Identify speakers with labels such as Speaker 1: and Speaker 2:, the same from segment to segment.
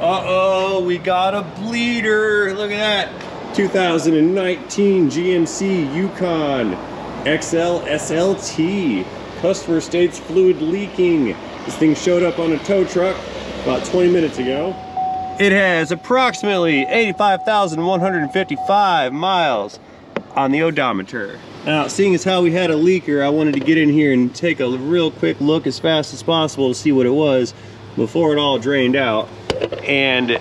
Speaker 1: Uh-oh, we got a bleeder. Look at that. 2019 GMC Yukon XL SLT. Customer states fluid leaking. This thing showed up on a tow truck about 20 minutes ago. It has approximately 85,155 miles on the odometer. Now, seeing as how we had a leaker, I wanted to get in here and take a real quick look as fast as possible to see what it was before it all drained out. And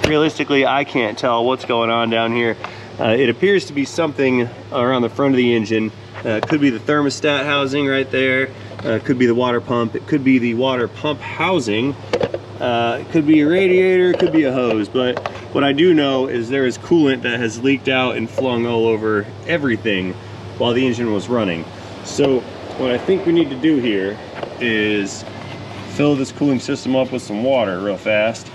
Speaker 1: realistically, I can't tell what's going on down here. It appears to be something around the front of the engine. Could be the thermostat housing right there. Could be the water pump. It could be the water pump housing. It could be a radiator, it could be a hose. But what I do know is there is coolant that has leaked out and flung all over everything while the engine was running. So what I think we need to do here is fill this cooling system up with some water real fast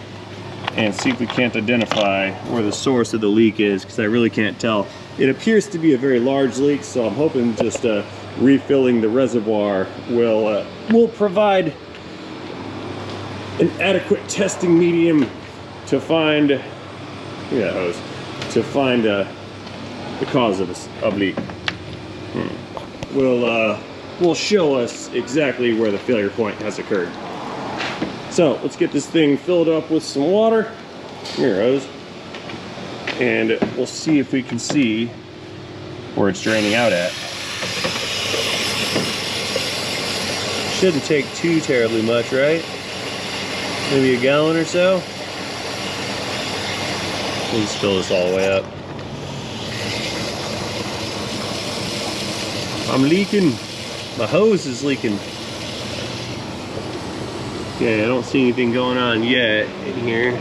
Speaker 1: and see if we can't identify where the source of the leak is, because I really can't tell. It appears to be a very large leak, so I'm hoping just refilling the reservoir will provide an adequate testing medium to find, the cause of this leak. Will show us exactly where the failure point has occurred. So let's get this thing filled up with some water. Here it goes. And we'll see if we can see where it's draining out at. Shouldn't take too terribly much, right? Maybe a gallon or so. We'll just fill this all the way up. I'm leaking. My hose is leaking. Okay, I don't see anything going on yet in here.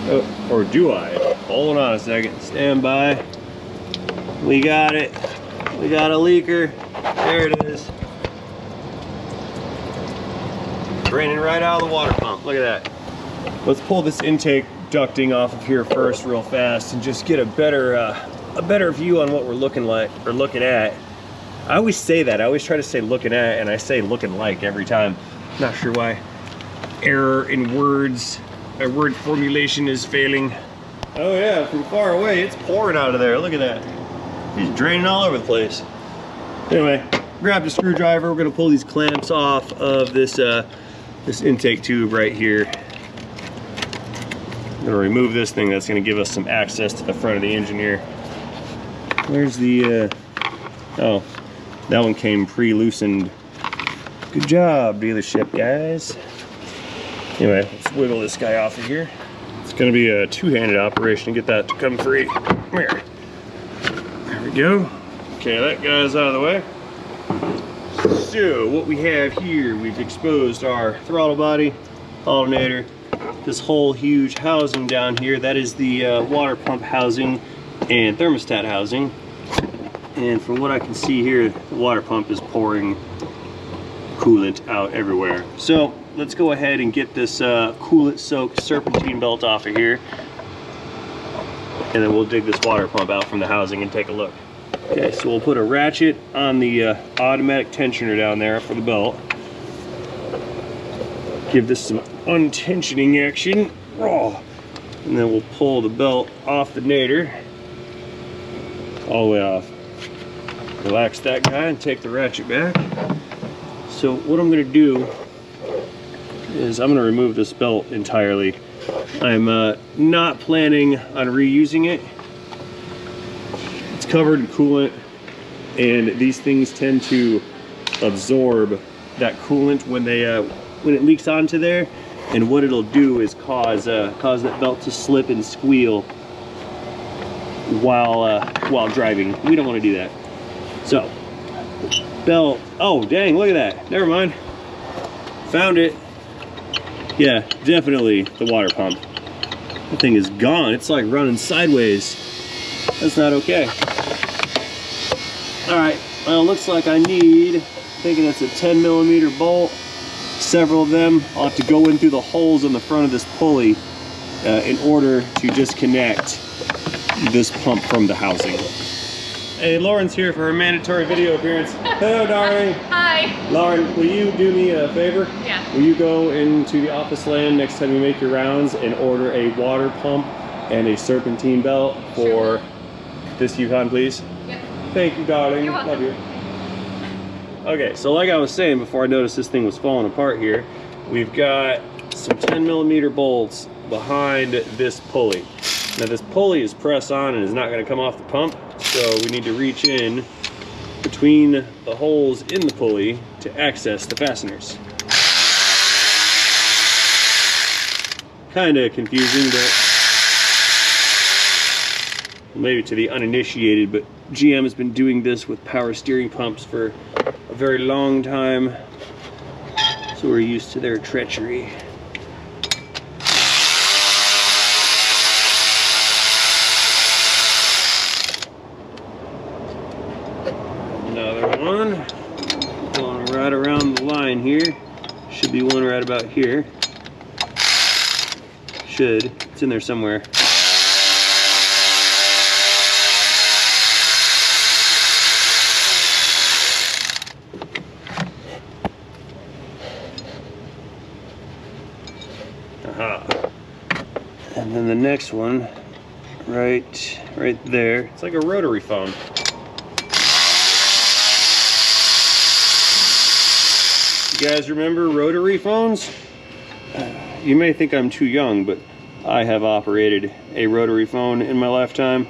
Speaker 1: Oh, or do I? Hold on a second. Stand by. We got it. We got a leaker. There it is. Draining right out of the water pump. Look at that. Let's pull this intake ducting off of here first real fast and just get a better view on what we're looking at. I always say that. I always try to say looking at, and I say looking like every time. Not sure why. Error in words. Our word formulation is failing. Oh yeah, from far away, it's pouring out of there. Look at that. It's draining all over the place. Anyway, grab the screwdriver. We're gonna pull these clamps off of this intake tube right here. I'm gonna remove this thing that's gonna give us some access to the front of the engine here. Where's the, oh, that one came pre-loosened. Good job, dealership guys. Anyway, let's wiggle this guy off of here. It's gonna be a two-handed operation to get that to come free. Come here. There we go. Okay, that guy's out of the way. So, what we have here, we've exposed our throttle body, alternator, this whole huge housing down here. That is the water pump housing and thermostat housing. And from what I can see here, the water pump is pouring coolant out everywhere. So let's go ahead and get this coolant soaked serpentine belt off of here, and then we'll dig this water pump out from the housing and take a look. Okay, so we'll put a ratchet on the automatic tensioner down there for the belt. Give this some untensioning action. And then we'll pull the belt off the nadir all the way off. Relax that guy and take the ratchet back. So what I'm going to do is I'm going to remove this belt entirely. I'm not planning on reusing it. It's covered in coolant, and these things tend to absorb that coolant when it leaks onto there. And what it'll do is cause that belt to slip and squeal while driving. We don't want to do that. So, belt. Oh, dang! Look at that. Never mind. Found it. Yeah, definitely the water pump. That thing is gone. It's like running sideways. That's not okay. All right. Well, it looks like I need. Thinking it's a 10mm bolt. Several of them. I'll have to go in through the holes on the front of this pulley in order to disconnect this pump from the housing. Hey, Lauren's here for her mandatory video appearance. Hello, darling.
Speaker 2: Hi.
Speaker 1: Lauren, will you do me a favor?
Speaker 2: Yeah.
Speaker 1: Will you go into the office land next time you make your rounds and order a water pump and a serpentine belt for this Yukon, please?
Speaker 2: Yep.
Speaker 1: Thank you, darling.
Speaker 2: You're welcome.
Speaker 1: Love you. Okay, so like I was saying before I noticed this thing was falling apart here, we've got some 10mm bolts behind this pulley. Now this pulley is press on and is not going to come off the pump, so we need to reach in between the holes in the pulley to access the fasteners. Kind of confusing, but maybe to the uninitiated, but GM has been doing this with power steering pumps for a very long time, so we're used to their treachery. Another one going right around the line here. Should be one right about here. Should. It's in there somewhere. Aha. And then the next one, right there. It's like a rotary phone. You guys remember rotary phones? You may think I'm too young, but I have operated a rotary phone in my lifetime.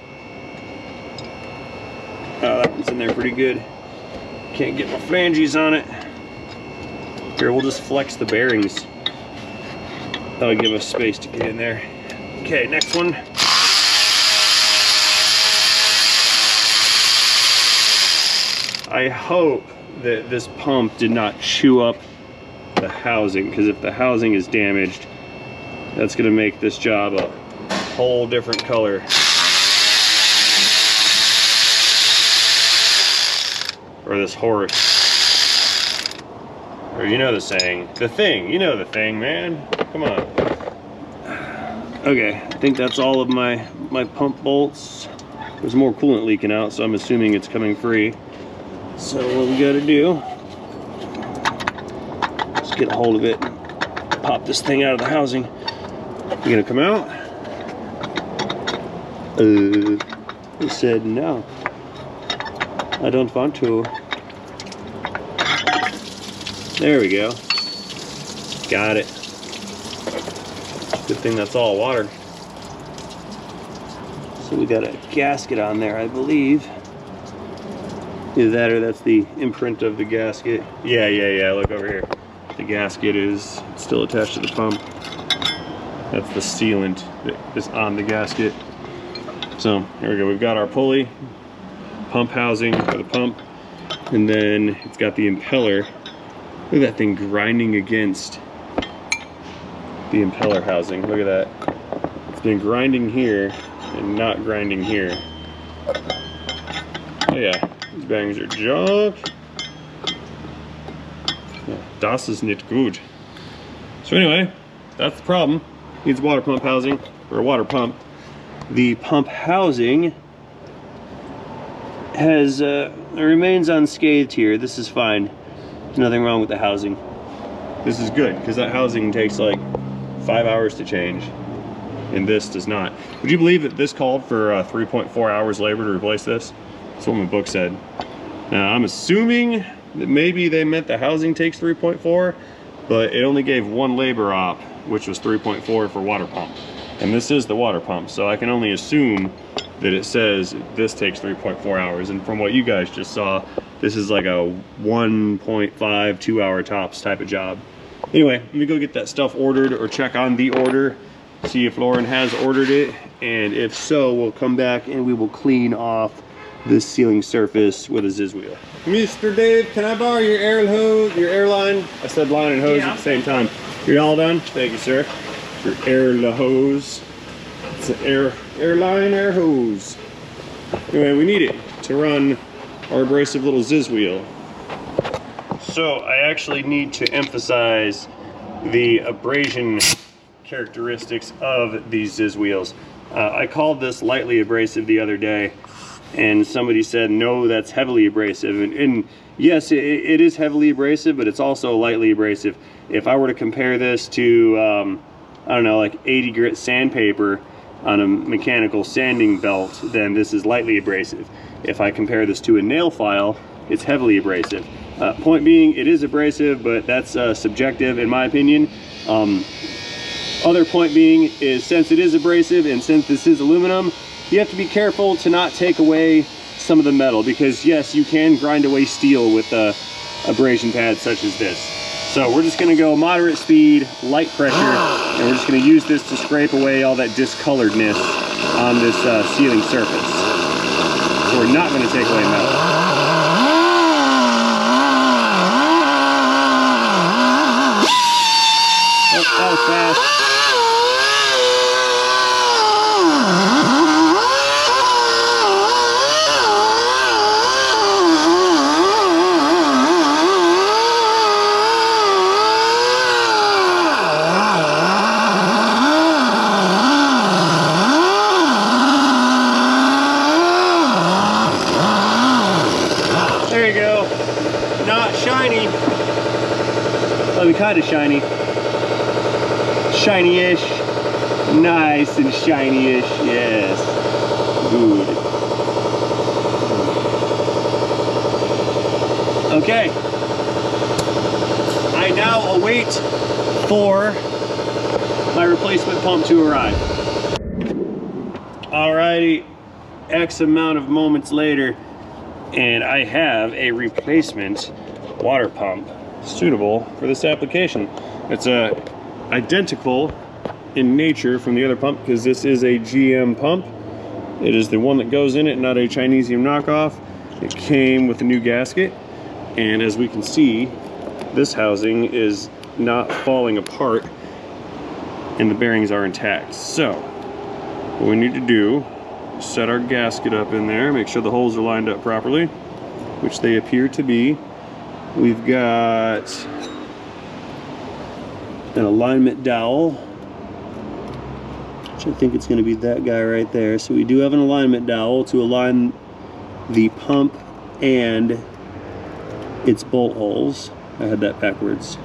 Speaker 1: Oh, that one's in there pretty good. Can't get my flanges on it. Here, we'll just flex the bearings. That'll give us space to get in there. Okay, next one. I hope that this pump did not chew up the housing, because if the housing is damaged, that's going to make this job a whole different color. Or this horse. Or you know the saying, the thing, you know the thing, man. Come on. Okay, I think that's all of my pump bolts. There's more coolant leaking out, so I'm assuming it's coming free. So what we gotta do, just get a hold of it, pop this thing out of the housing. You gonna come out? He said no. I don't want to. There we go. Got it. Good thing that's all water. So we got a gasket on there, I believe. Either that or that's the imprint of the gasket. Yeah, look over here. The gasket is still attached to the pump. That's the sealant that is on the gasket. So, here we go. We've got our pulley, pump housing for the pump, and then it's got the impeller. Look at that thing grinding against the impeller housing. Look at that. It's been grinding here and not grinding here. Oh yeah. These bearings are junk. Yeah, das ist nicht gut. So anyway, that's the problem. Needs water pump housing, or a water pump. The pump housing has remains unscathed here. This is fine. There's nothing wrong with the housing. This is good, because that housing takes like 5 hours to change, and this does not. Would you believe that this called for 3.4 hours labor to replace this? That's what my book said. Now I'm assuming that maybe they meant the housing takes 3.4, but it only gave one labor op, which was 3.4 for water pump. And this is the water pump, so I can only assume that it says this takes 3.4 hours. And from what you guys just saw, this is like a 1.5, 2 hour tops type of job. Anyway, let me go get that stuff ordered, or check on the order, see if Lauren has ordered it, and if so, we'll come back and we will clean off this sealing surface with a Ziz wheel. Mr. Dave, can I borrow your air hose, your air line? I said line and hose at the same time. You're all done? Thank you, sir. Your air hose. It's an air line, air hose. Anyway, we need it to run our abrasive little Ziz wheel. So I actually need to emphasize the abrasion characteristics of these Ziz wheels. I called this lightly abrasive the other day, and somebody said, no, that's heavily abrasive. And yes, it is heavily abrasive, but it's also lightly abrasive. If I were to compare this to, I don't know, like 80 grit sandpaper on a mechanical sanding belt, then this is lightly abrasive. If I compare this to a nail file, it's heavily abrasive. Point being, it is abrasive, but that's subjective in my opinion. Other point being is, since it is abrasive and since this is aluminum, you have to be careful to not take away some of the metal, because yes, you can grind away steel with abrasion pads such as this. So we're just gonna go moderate speed, light pressure, and we're just gonna use this to scrape away all that discoloredness on this sealing surface. So we're not gonna take away metal. Oh, that was fast. There you go. Not shiny. I mean, kind of shiny. Shiny-ish. Nice and shiny-ish. Yes. Good. Okay. I now await for my replacement pump to arrive. Alrighty. X amount of moments later, and I have a replacement water pump suitable for this application. It's identical in nature from the other pump, because this is a GM pump. It is the one that goes in it, not a Chinesium knockoff. It came with a new gasket, and as we can see, this housing is not falling apart and the bearings are intact. So what we need to do, set our gasket up in there, make sure the holes are lined up properly, which they appear to be. We've got an alignment dowel, which I think it's going to be that guy right there. So we do have an alignment dowel to align the pump and its bolt holes. I had that backwards.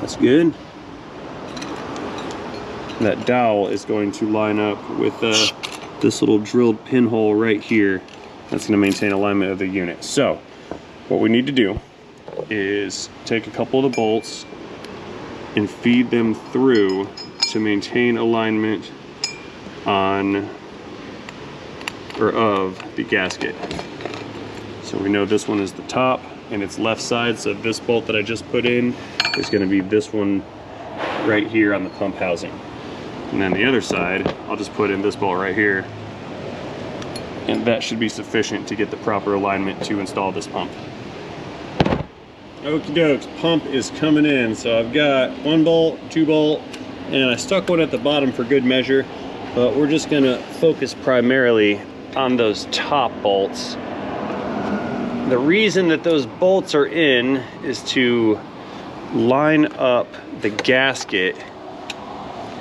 Speaker 1: That's good. That dowel is going to line up with this little drilled pinhole right here. That's going to maintain alignment of the unit. So what we need to do is take a couple of the bolts and feed them through to maintain alignment on or of the gasket. So we know this one is the top and it's left side, so this bolt that I just put in is going to be this one right here on the pump housing. And then the other side, I'll just put in this bolt right here, and that should be sufficient to get the proper alignment to install this pump. Okie dokes, pump is coming in. So I've got 1 bolt, 2 bolt, and I stuck one at the bottom for good measure, but we're just gonna focus primarily on those top bolts. The reason that those bolts are in is to line up the gasket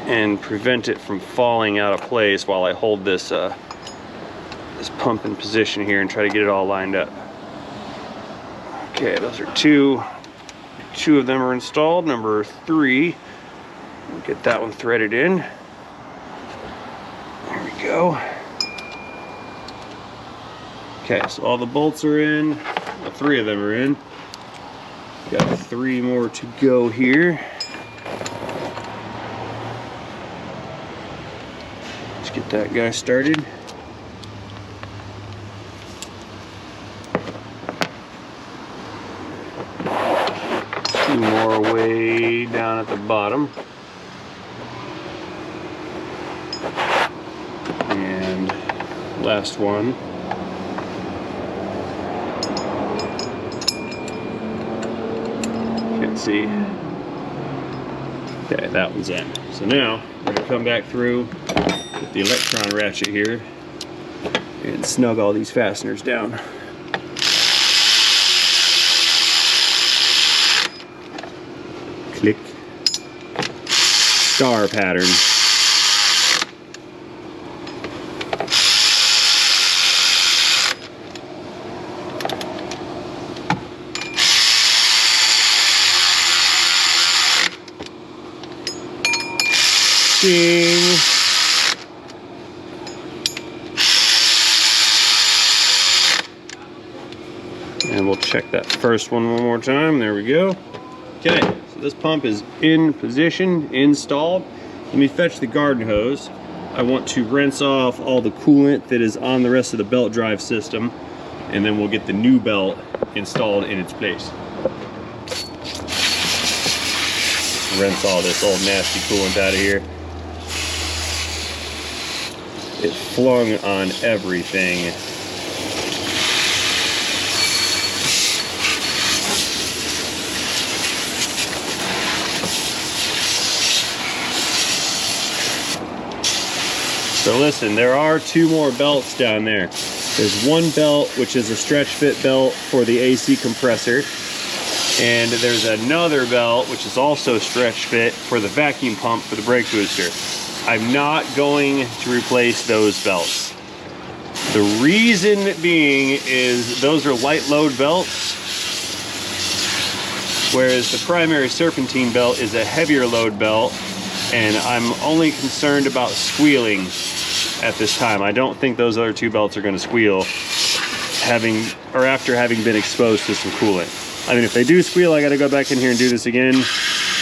Speaker 1: and prevent it from falling out of place while I hold this this pump in position here and try to get it all lined up. Okay, those are two of them are installed. Number 3, we'll get that one threaded in. There we go. Okay, so all the bolts are in. Well, 3 of them are in. Got 3 more to go here. Let's get that guy started. Two more way down at the bottom. And last one. Can't see. Okay, that one's in. So now we're going to come back through with the electron ratchet here and snug all these fasteners down. Click. Star pattern. Ding. And we'll check that first one more time. There we go. Okay, so this pump is in position, installed. Let me fetch the garden hose. I want to rinse off all the coolant that is on the rest of the belt drive system, and then we'll get the new belt installed in its place. Rinse all this old nasty coolant out of here. It flung on everything. So listen, there are two more belts down there. There's one belt, which is a stretch fit belt for the AC compressor. And there's another belt, which is also stretch fit for the vacuum pump for the brake booster. I'm not going to replace those belts. The reason being is those are light load belts, whereas the primary serpentine belt is a heavier load belt, and I'm only concerned about squealing at this time. I don't think those other two belts are going to squeal after having been exposed to some coolant. I mean, if they do squeal, I got to go back in here and do this again,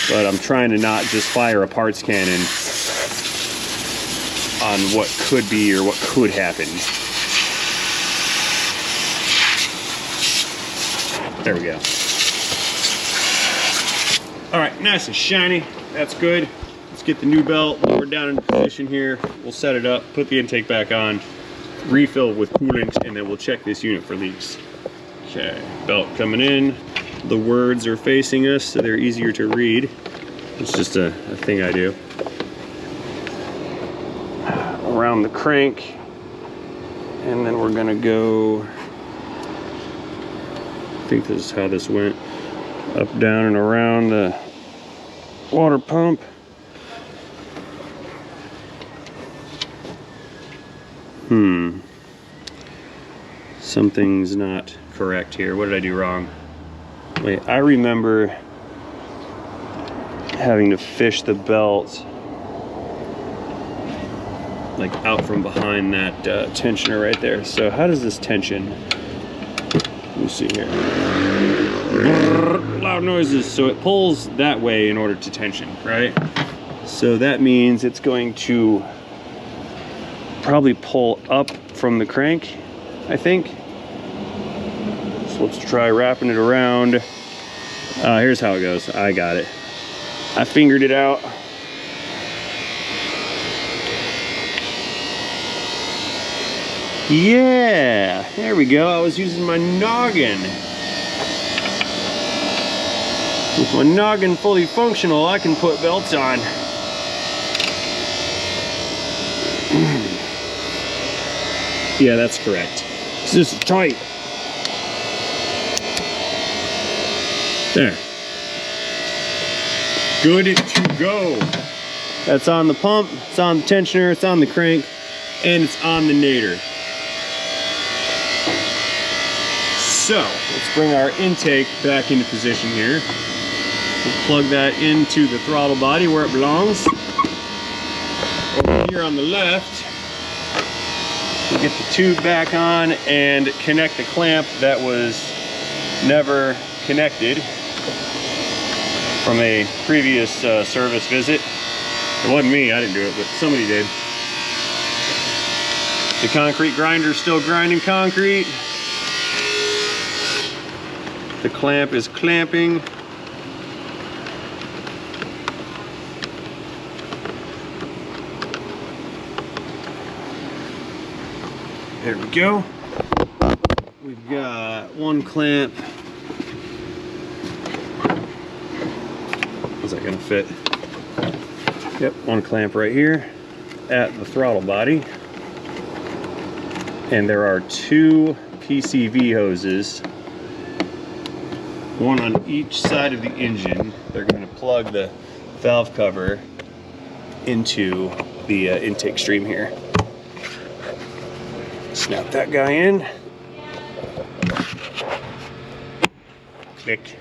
Speaker 1: but I'm trying to not just fire a parts cannon on what could be or what could happen. There we go. All right, nice and shiny. That's good. Let's get the new belt. When we're down in position here, we'll set it up, put the intake back on, refill with coolant, and then we'll check this unit for leaks. Okay, belt coming in. The words are facing us, so they're easier to read. It's just a thing I do. Around the crank, and then we're gonna go, I think this is how this went, up, down, and around the water pump. Something's not correct here. What did I do wrong? Wait, I remember having to fish the belt like out from behind that tensioner right there. So how does this tension? Let me see here. Loud noises. So it pulls that way in order to tension, right? So that means it's going to probably pull up from the crank, I think. So let's try wrapping it around. Here's how it goes. I got it. I fingered it out. Yeah, there we go. I was using my noggin. With my noggin fully functional, I can put belts on. Yeah, that's correct. It's just tight. There. Good to go. That's on the pump, it's on the tensioner, it's on the crank, and it's on the nadir. So, let's bring our intake back into position here. We'll plug that into the throttle body where it belongs. Over here on the left, we'll get the tube back on and connect the clamp that was never connected from a previous service visit. It wasn't me, I didn't do it, but somebody did. The concrete grinder's still grinding concrete. The clamp is clamping. There we go. We've got one clamp. Is that gonna fit? Yep, one clamp right here at the throttle body. And there are two PCV hoses, one on each side of the engine. They're going to plug the valve cover into the intake stream here. Snap that guy in. Click.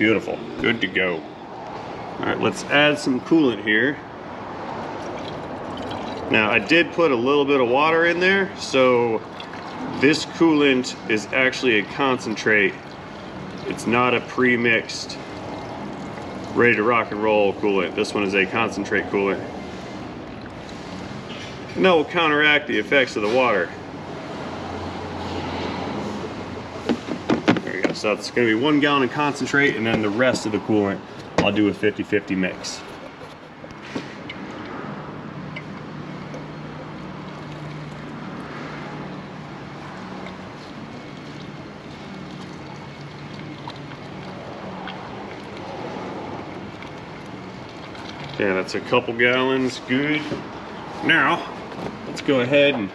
Speaker 1: Beautiful, good to go. All right, let's add some coolant here. Now I did put a little bit of water in there, so this coolant is actually a concentrate. It's not a pre-mixed, ready to rock and roll coolant. This one is a concentrate coolant. And that will counteract the effects of the water. There we go. So it's going to be 1 gallon of concentrate, and then the rest of the coolant I'll do a 50-50 mix. Yeah, that's a couple gallons, good. Now, let's go ahead and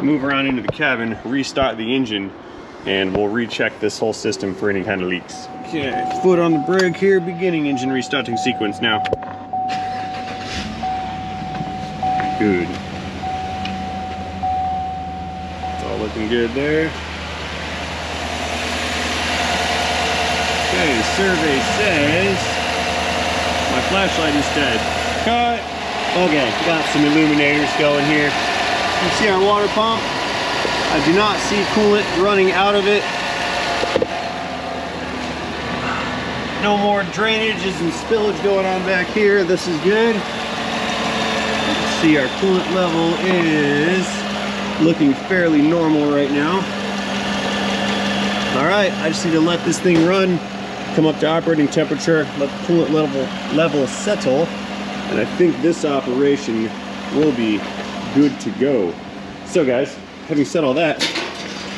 Speaker 1: move around into the cabin, restart the engine, and we'll recheck this whole system for any kind of leaks. Okay, foot on the brake here, beginning engine restarting sequence now. Good. It's all looking good there. Okay, survey says my flashlight is dead. Cut. Okay, got some illuminators going here. You see our water pump? I do not see coolant running out of it. No more drainages and spillage going on back here. This is good. Let's see, our coolant level is looking fairly normal right now. All right, I just need to let this thing run, come up to operating temperature, let the coolant level settle, and I think this operation will be good to go. So guys, having said all that,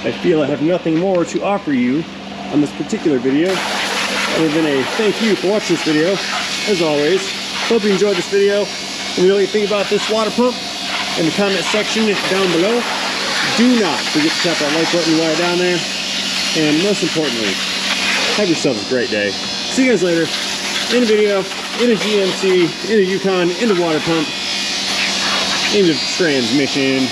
Speaker 1: I feel I have nothing more to offer you on this particular video other than a thank you for watching this video. As always, hope you enjoyed this video. Let me know what you think about this water pump in the comment section down below. Do not forget to tap that like button while you're down there, and most importantly, have yourself a great day. See you guys later. In a video, in a GMC, in a Yukon, in the water pump, in the transmission.